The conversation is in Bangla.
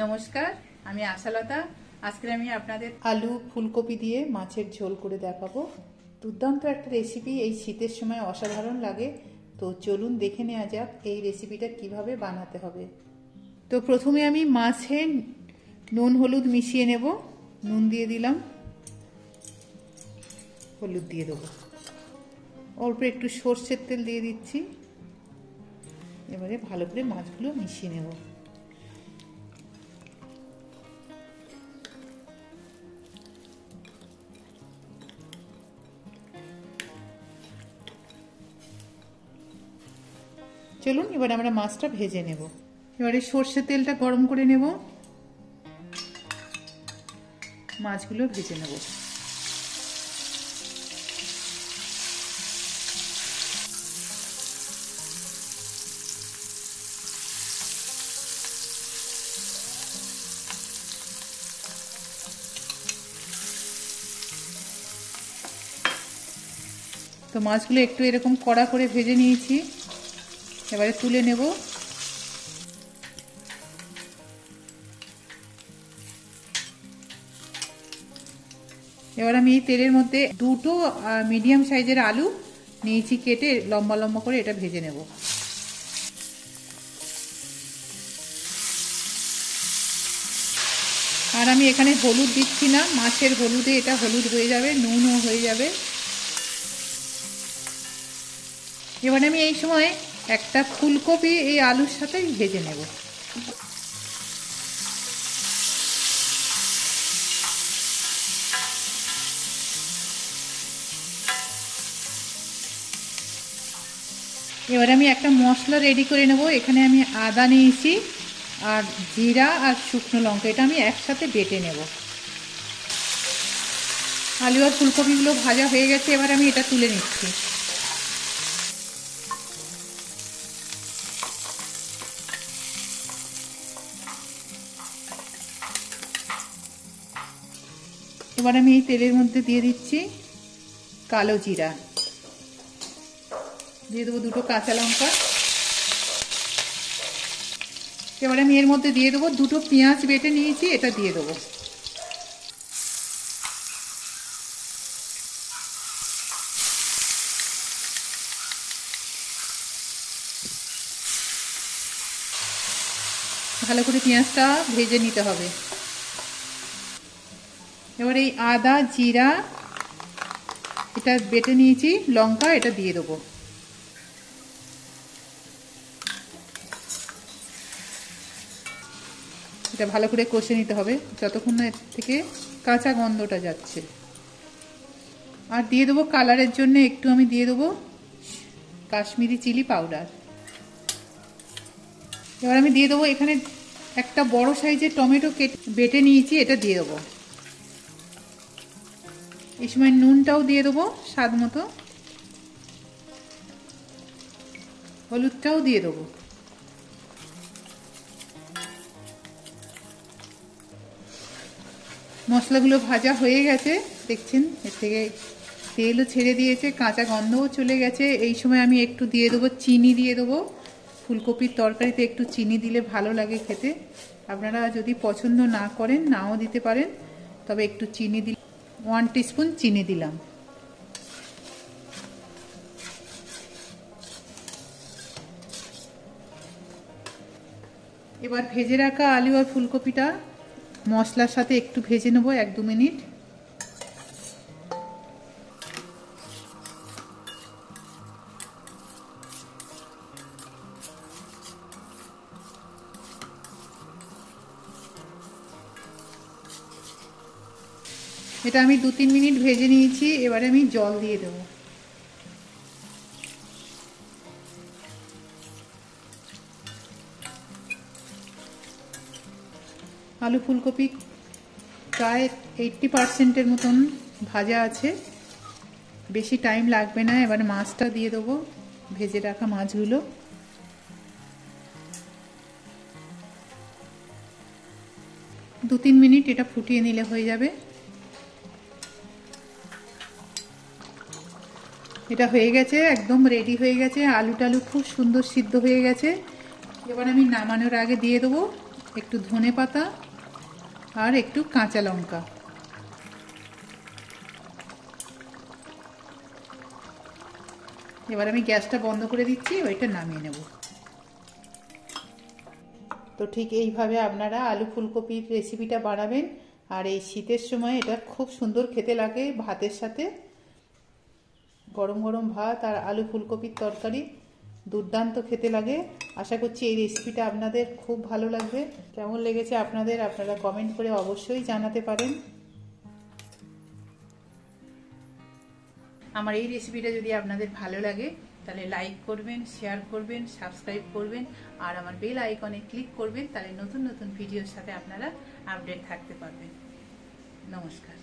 নমস্কার, আমি আশালতা। আজকে আমি আপনাদের আলু ফুলকপি দিয়ে মাছের ঝোল করে দেখাবো। দুর্দান্ত একটা রেসিপি, এই শীতের সময় অসাধারণ লাগে। তো চলুন দেখে নেওয়া যাক এই রেসিপিটা কিভাবে বানাতে হবে। তো প্রথমে আমি মাছে নুন হলুদ মিশিয়ে নেব। নুন দিয়ে দিলাম, হলুদ দিয়ে দেবো, অল্প একটু সর্ষের তেল দিয়ে দিচ্ছি। এবারে ভালো করে মাছগুলো মিশিয়ে নেব। চলুন এবার আমরা মাছটা ভেজে নেব। এবারে সর্ষের তেলটা গরম করে নেব, মাছগুলো ভেজে নেব। তো মাছগুলো একটু এরকম কড়া করে ভেজে নিয়েছি, এবারে তুলে নেব। এবার আমি এই তেলের মধ্যে দুটো মিডিয়াম সাইজের আলু নিয়েছি কেটে, লম্বা লম্বা করে এটা ভেজে নেব। আর আমি এখানে হলুদ দিচ্ছি না, মাছের হলুদে এটা হলুদ হয়ে যাবে, নুনও হয়ে যাবে। এবার আমি এই সময় একটা ফুলকপি এই আলুর সাথে ভেজে নেব। এবার আমি একটা মশলা রেডি করে নেব। এখানে আমি আদা নিয়েছি আর জিরা আর শুকনো লঙ্কা, এটা আমি একসাথে বেটে নেব। আলু আর ফুলকপিগুলো ভাজা হয়ে গেছে, এবার আমি এটা তুলে নিচ্ছি। এবার আমি এই তেলের মধ্যে দিয়ে দিচ্ছি কালো জিরা, দিয়ে দেবো দুটো কাঁচা লঙ্কা। এবার আমি এর মধ্যে দিয়ে দেবো দুটো পেঁয়াজ বেটে নিয়েছি, এটা দিয়ে দেবো। ভালো করে পেঁয়াজটা ভেজে নিতে হবে। এবার এই আদা জিরা এটা বেটে নিয়েছি, লঙ্কা এটা দিয়ে দেবো। এটা ভালো করে কষে নিতে হবে যতক্ষণ না এর থেকে কাঁচা গন্ধটা যাচ্ছে। আর দিয়ে দেবো কালারের জন্য একটু আমি দিয়ে দেবো কাশ্মীরি চিলি পাউডার। এবার আমি দিয়ে দেবো এখানে একটা বড় সাইজের টমেটো বেটে নিয়েছি, এটা দিয়ে দেবো। এই সময় নুনটাও দিয়ে দেবো স্বাদ মতো, হলুদটাও দিয়ে দেবো। মশলাগুলো ভাজা হয়ে গেছে, দেখছেন এর থেকে তেলও ছেড়ে দিয়েছে, কাঁচা গন্ধও চলে গেছে। এই সময় আমি একটু দিয়ে দেবো চিনি দিয়ে দেবো। ফুলকপির তরকারিতে একটু চিনি দিলে ভালো লাগে খেতে। আপনারা যদি পছন্দ না করেন নাও দিতে পারেন, তবে একটু চিনি দিলে 1 টিস্পুন চিনি দিলাম। এবার ভেজে রাখা আলু আর ফুলকপিটা মশলার সাথে একটু ভেজে নেব 1-2 মিনিট। এটা আমি 2-3 মিনিট ভেজে নিয়েছি, এবারে আমি জল দিয়ে দেবো। আলু ফুলকপি প্রায় 80% মতন ভাজা আছে, বেশি টাইম লাগবে না। এবার মাছটা দিয়ে দেবো, ভেজে রাখা মাছগুলো। দু 3 মিনিট এটা ফুটিয়ে নিলে হয়ে যাবে। এটা হয়ে গেছে, একদম রেডি হয়ে গেছে। আলু টালু খুব সুন্দর সিদ্ধ হয়ে গেছে। এবার আমি নামানোর আগে দিয়ে দেবো একটু ধনে পাতা আর একটু কাঁচা লঙ্কা। এবার আমি গ্যাসটা বন্ধ করে দিচ্ছি, ওইটা নামিয়ে নেব। তো ঠিক এইভাবে আপনারা আলু ফুলকপির রেসিপিটা বানাবেন। আর এই শীতের সময় এটা খুব সুন্দর খেতে লাগে ভাতের সাথে। গরম গরম ভাত আর আলু ফুলকপির তরকারি দুর্দান্ত খেতে লাগে। আশা করছি এই রেসিপিটা আপনাদের খুব ভালো লাগবে। কেমন লেগেছে আপনাদের আপনারা কমেন্ট করে অবশ্যই জানাতে পারেন। আমার এই রেসিপিটা যদি আপনাদের ভালো লাগে তাহলে লাইক করবেন, শেয়ার করবেন, সাবস্ক্রাইব করবেন আর আমার বেল আইকনে ক্লিক করবেন। তাহলে নতুন নতুন ভিডিওর সাথে আপনারা আপডেট থাকতে পারবেন। নমস্কার।